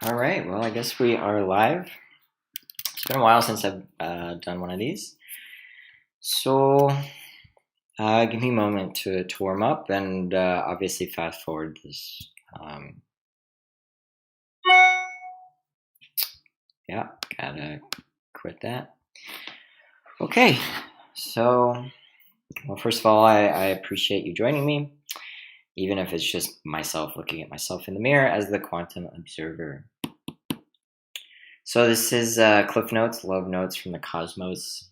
All right, well, I guess we are live. It's been a while since I've done one of these. So, give me a moment to warm up and obviously fast forward this. Um, yeah, gotta quit that. Okay, so, well, first of all, I appreciate you joining me, even if it's just myself looking at myself in the mirror as the quantum observer. So, this is Clif Notes, Love Notes from the Cosmos.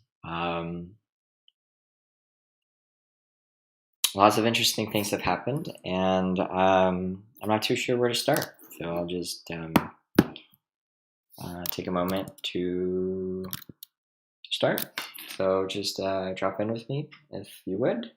Lots of interesting things have happened, and I'm not too sure where to start. So I'll just take a moment to start. So just drop in with me if you would.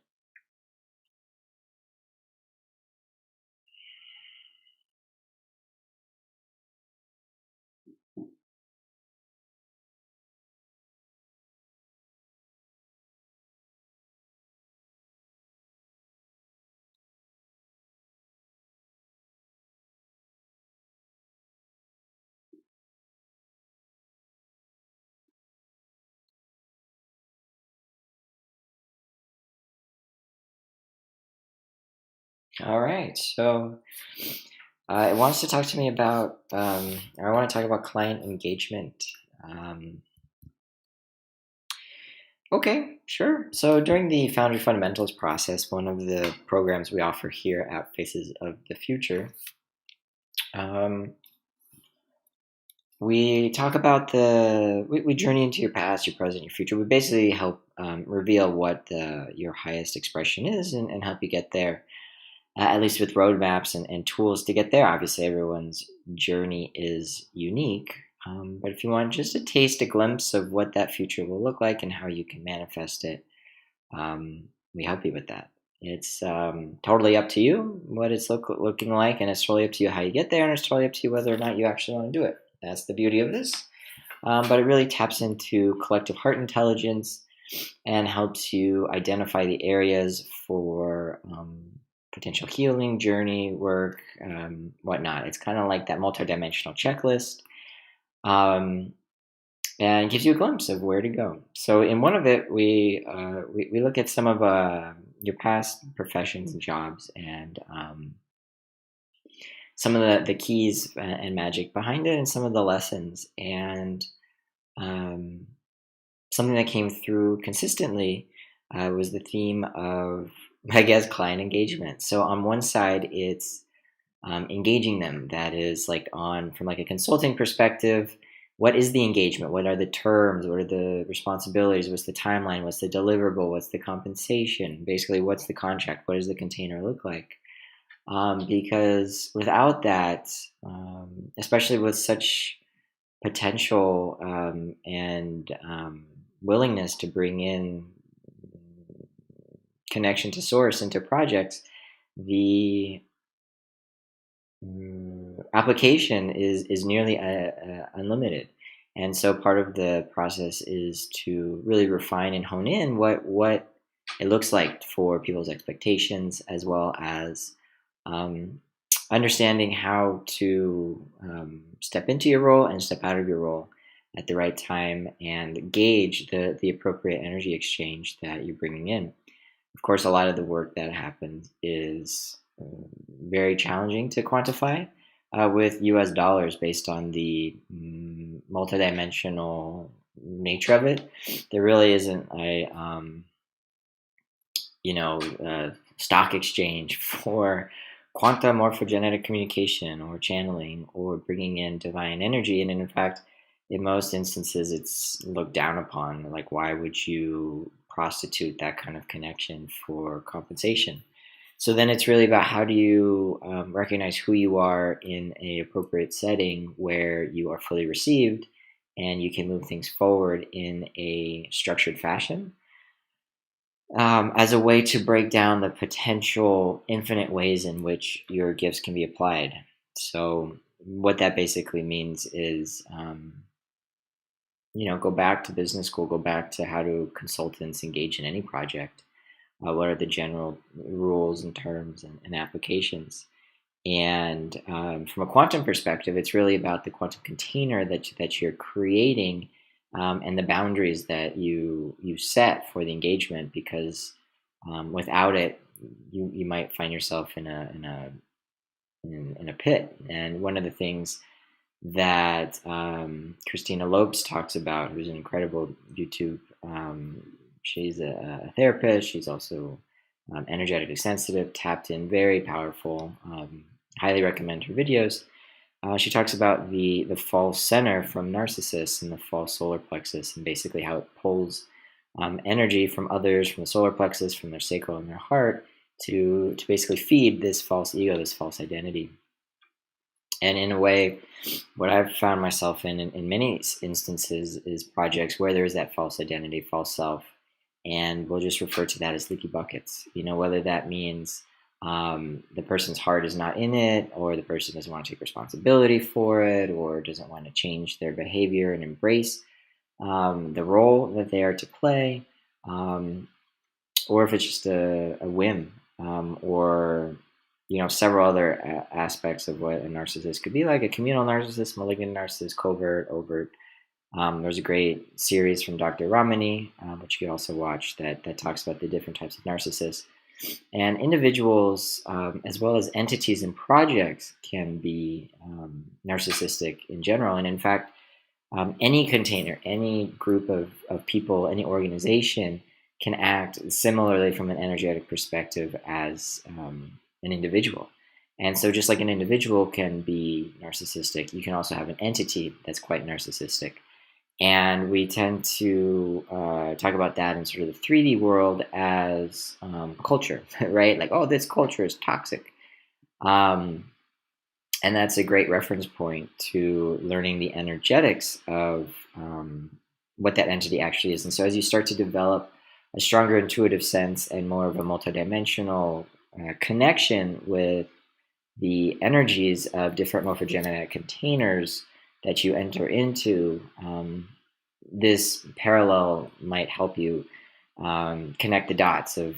All right. So it wants to talk to me about, I want to talk about client engagement. Um, okay, sure. So during the Foundry Fundamentals process, one of the programs we offer here at Faces of the Future, um, we talk about we journey into your past, your present, your future. We basically help reveal what your highest expression is and help you get there, at least with roadmaps and tools to get there. Obviously, everyone's journey is unique. But if you want just a taste, a glimpse of what that future will look like and how you can manifest it, we help you with that. It's totally up to you what it's looking like, and it's totally up to you how you get there, and it's totally up to you whether or not you actually want to do it. That's the beauty of this. But it really taps into collective heart intelligence and helps you identify the areas for potential healing, journey, work, whatnot. It's kind of like that multidimensional checklist. Um, and gives you a glimpse of where to go. So in one of it, we look at some of your past professions and jobs, and some of the keys and magic behind it, and some of the lessons, and um, something that came through consistently was the theme of, I guess, client engagement. So on one side, it's engaging them. That is like on from like a consulting perspective. What is the engagement? What are the terms? What are the responsibilities? What's the timeline? What's the deliverable? What's the compensation? Basically, what's the contract? What does the container look like? Because without that, especially with such potential and willingness to bring in connection to source into projects, the application is nearly unlimited. And so part of the process is to really refine and hone in what it looks like for people's expectations, as well as um, understanding how to step into your role and step out of your role at the right time and gauge the appropriate energy exchange that you're bringing in. Of course, a lot of the work that happens is very challenging to quantify with US dollars based on the multidimensional nature of it. There really isn't a stock exchange for quantum morphogenetic communication or channeling or bringing in divine energy. And in fact, in most instances, it's looked down upon. Like, why would you prostitute that kind of connection for compensation? So then it's really about how do you recognize who you are in a appropriate setting where you are fully received and you can move things forward in a structured fashion, as a way to break down the potential infinite ways in which your gifts can be applied. So what that basically means is, go back to business school, go back to how do consultants engage in any project. What are the general rules and terms and applications? And from a quantum perspective, it's really about the quantum container that you're creating, and the boundaries that you set for the engagement. Because without it, you might find yourself in a pit. And one of the things that Christina Lopes talks about, who's an incredible YouTube. She's a therapist. She's also energetically sensitive, tapped in, very powerful. Highly recommend her videos. She talks about the false center from narcissists and the false solar plexus, and basically how it pulls energy from others, from the solar plexus, from their sacral and their heart, to basically feed this false ego, this false identity. And in a way, what I've found myself in many instances is projects where there is that false identity, false self, and we'll just refer to that as leaky buckets. Whether that means the person's heart is not in it, or the person doesn't want to take responsibility for it, or doesn't want to change their behavior and embrace the role that they are to play, or if it's just a whim, or several other aspects of what a narcissist could be, like a communal narcissist, malignant narcissist, covert, overt. There's a great series from Dr. Ramani, which you can also watch, that talks about the different types of narcissists. And individuals, as well as entities and projects, can be narcissistic in general. And in fact, any container, any group of people, any organization can act similarly from an energetic perspective as an individual. And so just like an individual can be narcissistic, you can also have an entity that's quite narcissistic. And we tend to talk about that in sort of the 3D world as culture, right? Like, oh, this culture is toxic. And that's a great reference point to learning the energetics of what that entity actually is. And so as you start to develop a stronger intuitive sense and more of a multidimensional connection with the energies of different morphogenetic containers that you enter into, this parallel might help you connect the dots of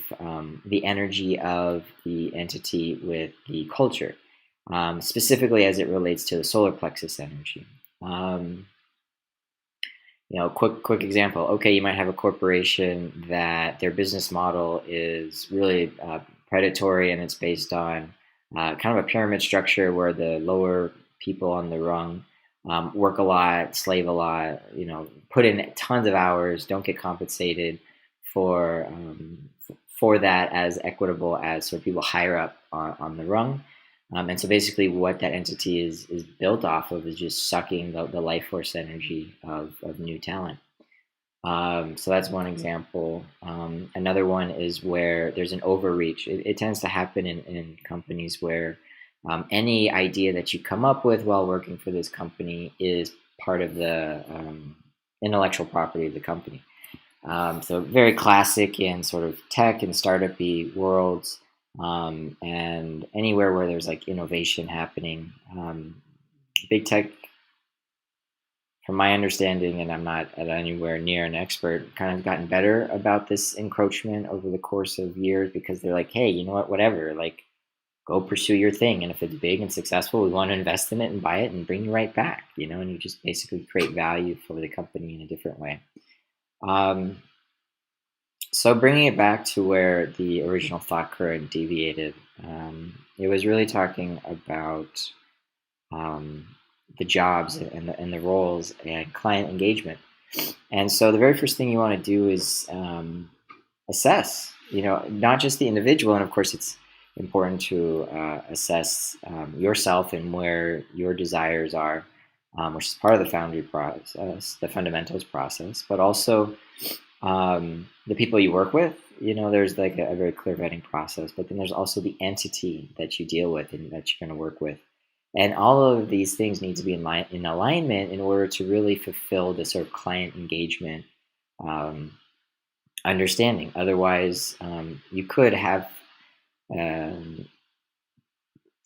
the energy of the entity with the culture, specifically as it relates to the solar plexus energy. Quick example. Okay, you might have a corporation that their business model is really predatory, and it's based on kind of a pyramid structure where the lower people on the rung work a lot, slave a lot, put in tons of hours, don't get compensated for that as equitable as sort of people higher up on the rung. And so basically what that entity is built off of is just sucking the life force energy of new talent. So that's one example. Another one is where there's an overreach. It tends to happen in companies where any idea that you come up with while working for this company is part of the intellectual property of the company. So very classic in sort of tech and startup-y worlds, and anywhere where there's like innovation happening. Big tech, from my understanding, and I'm not anywhere near an expert, kind of gotten better about this encroachment over the course of years, because they're like, hey, you know what, whatever, like, go pursue your thing. And if it's big and successful, we want to invest in it and buy it and bring you right back, and you just basically create value for the company in a different way. So bringing it back to where the original thought current deviated, it was really talking about the jobs and the roles and client engagement. And so the very first thing you want to do is assess, not just the individual. And of course, it's important to assess yourself and where your desires are, which is part of the foundry process, the fundamentals process, but also the people you work with. There's like a very clear vetting process, but then there's also the entity that you deal with and that you're going to work with. And all of these things need to be in alignment in order to really fulfill the sort of client engagement understanding. Otherwise, you could have an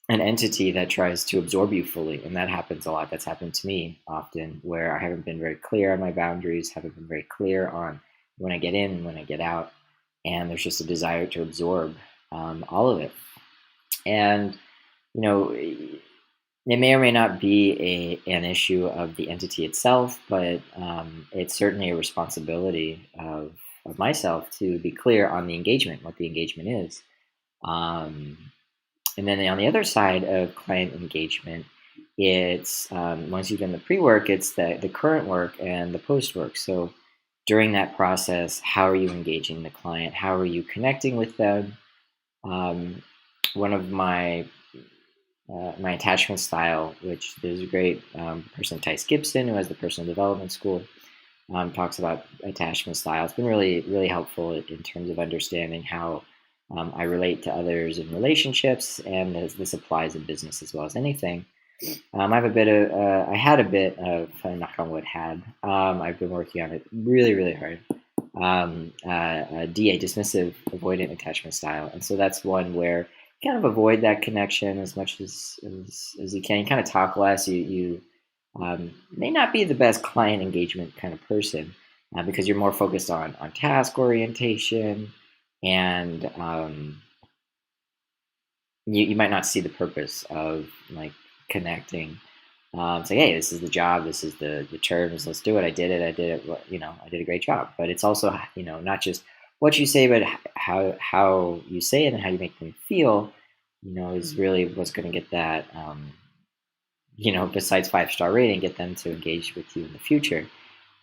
entity that tries to absorb you fully, and that happens a lot. That's happened to me often, where I haven't been very clear on my boundaries, haven't been very clear on when I get in and when I get out, and there's just a desire to absorb all of it. And you know, it may or may not be an issue of the entity itself, but it's certainly a responsibility of myself to be clear on the engagement, what the engagement is. Um, and then on the other side of client engagement, it's once you've done the pre-work, it's the current work and the post-work. So during that process, how are you engaging the client? How are you connecting with them? Um, one of my attachment style, which there's a great person, Tice Gibson, who has the personal development school, talks about attachment style. It's been really helpful in terms of understanding how I relate to others in relationships, and this applies in business as well as anything. I had a bit of, knock on wood, I've been working on it really hard. DA, dismissive avoidant attachment style, and so that's one where you kind of avoid that connection as much as you can. You kind of talk less. You may not be the best client engagement kind of person because you're more focused on task orientation, and you might not see the purpose of like connecting. Say, hey, this is the job, this is the terms, let's do it. I did it. I did a great job. But it's also, not just what you say, but how you say it and how you make them feel, is really what's going to get that, besides 5-star rating, get them to engage with you in the future.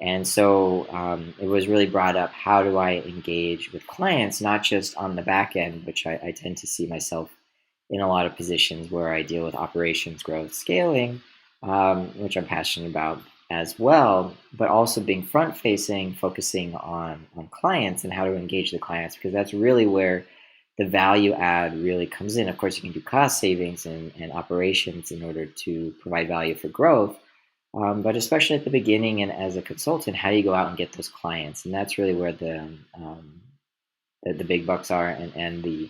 And so it was really brought up, how do I engage with clients, not just on the back end, which I tend to see myself in a lot of positions where I deal with operations, growth, scaling, which I'm passionate about as well, but also being front facing, focusing on clients and how to engage the clients, because that's really where the value add really comes in. Of course, you can do cost savings and operations in order to provide value for growth. But especially at the beginning and as a consultant, how do you go out and get those clients? And that's really where the big bucks are, and the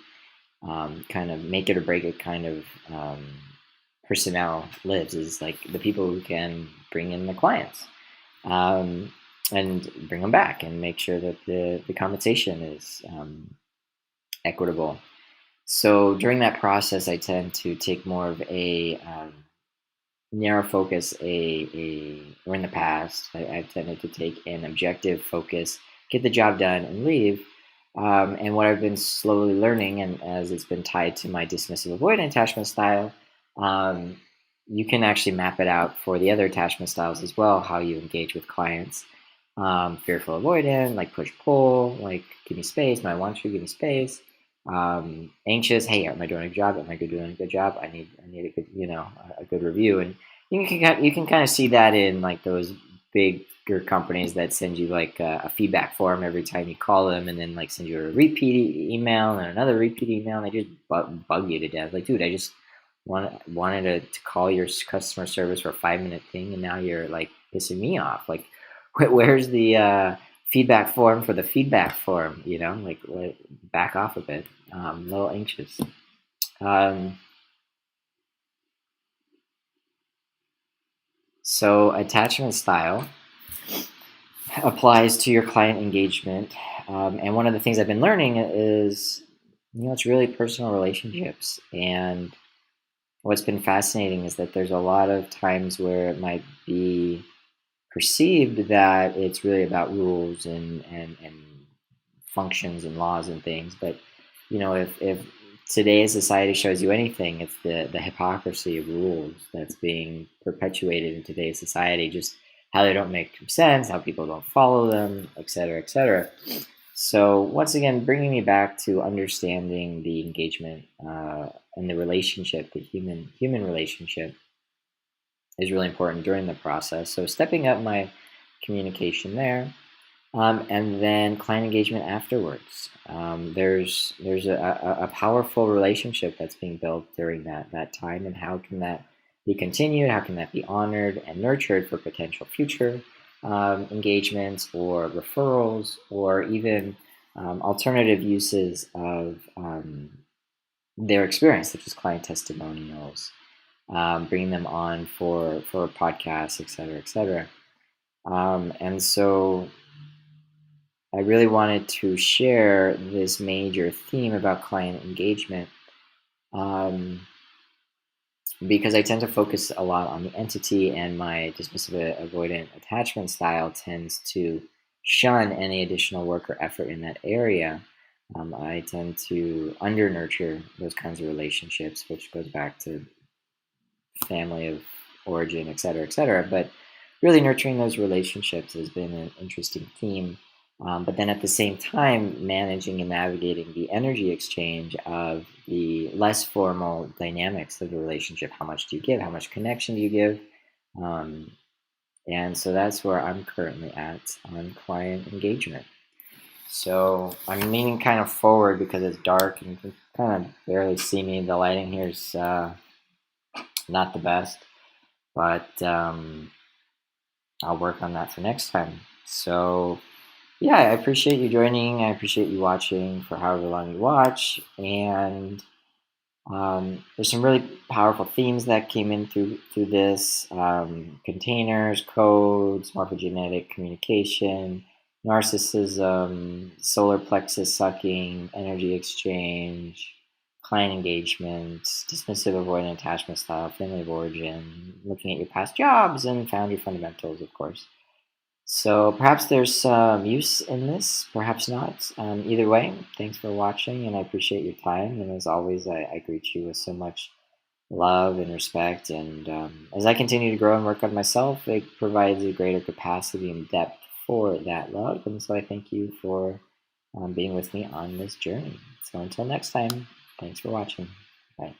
kind of make it or break it kind of personnel lives, is like the people who can bring in the clients and bring them back and make sure that the compensation is equitable. So during that process, I tend to take more of a narrow focus, or in the past, I've tended to take an objective focus, get the job done, and leave. And what I've been slowly learning, and as it's been tied to my dismissive avoidant attachment style, you can actually map it out for the other attachment styles as well, how you engage with clients. Fearful avoidant, like push pull, like give me space, no, I want you, give me space. Anxious, hey, am I doing a good job? Am I doing a good job? I need a good, a good review. And you can kind of see that in like those bigger companies that send you like a feedback form every time you call them, and then like send you a repeat email and another repeat email, and they just bug you to death. Like, dude, I just wanted to call your customer service for a 5-minute thing, and now you're like pissing me off. Like, where's the feedback form for the feedback form? Like, back off a bit. A little anxious. So attachment style applies to your client engagement. And one of the things I've been learning is, it's really personal relationships. And what's been fascinating is that there's a lot of times where it might be perceived that it's really about rules and functions and laws and things. But, if today's society shows you anything, it's the hypocrisy of rules that's being perpetuated in today's society, just how they don't make sense, how people don't follow them, et cetera, et cetera. So once again, bringing me back to understanding the engagement and the relationship, the human relationship, is really important during the process. So stepping up my communication there, and then client engagement afterwards. There's a powerful relationship that's being built during that time, and how can that be continued? How can that be honored and nurtured for potential future engagements or referrals, or even alternative uses of their experience, such as client testimonials, bringing them on for podcasts, et cetera, et cetera. And so I really wanted to share this major theme about client engagement, because I tend to focus a lot on the entity, and my dismissive avoidant attachment style tends to shun any additional work or effort in that area. I tend to under nurture those kinds of relationships, which goes back to family of origin, et cetera, et cetera. But really nurturing those relationships has been an interesting theme. But then at the same time, managing and navigating the energy exchange of the less formal dynamics of the relationship. How much do you give? How much connection do you give? Um, and so that's where I'm currently at on client engagement. So I'm leaning kind of forward because it's dark and you can kind of barely see me. The lighting here is not the best, but I'll work on that for next time. So yeah, I appreciate you joining. I appreciate you watching for however long you watch. And there's some really powerful themes that came in through this: containers, codes, morphogenetic communication, narcissism, solar plexus sucking, energy exchange, client engagement, dismissive avoidant attachment style, family of origin, looking at your past jobs, and foundry fundamentals, of course. So perhaps there's some use in this, perhaps not. Either way, thanks for watching, and I appreciate your time. And as always, I greet you with so much love and respect. And as I continue to grow and work on myself, it provides a greater capacity and depth for that love. And so I thank you for being with me on this journey. So until next time, thanks for watching. Bye.